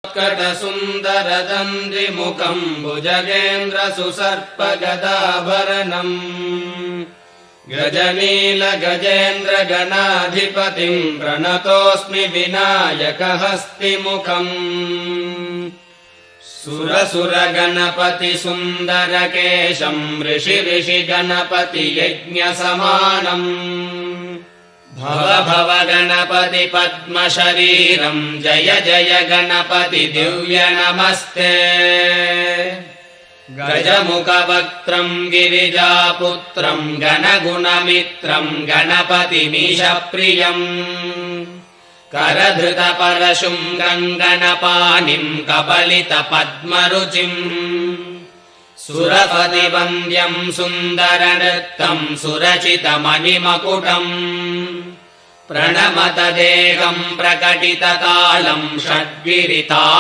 उत्कटसुन्दरदन्दिमुखम् भुजगेन्द्रसुसर्पगदाभरणम् गजनीलगजेन्द्रगणाधिपतिम् प्रणतोऽस्मि विनायकहस्तिमुखम् सुरसुरगणपतिसुन्दरकेशम् ऋषिगणपतियज्ञसमानम् भव भव गणपति पद्मशरीरम् जय जय गणपति दिव्य नमस्ते गजमुखवक्त्रम् गिरिजापुत्रम् गणगुणमित्रम् गणपतिमीशप्रियम् करधृतपरशुम् गङ्गणपाणिम् कबलितपद्मरुचिम् सुरपतिवन्द्यम् सुन्दरनृत्तम् सुरचितमणिमकुटम् प्रणमत देहम् प्रकटितकालम् षड्गिरिता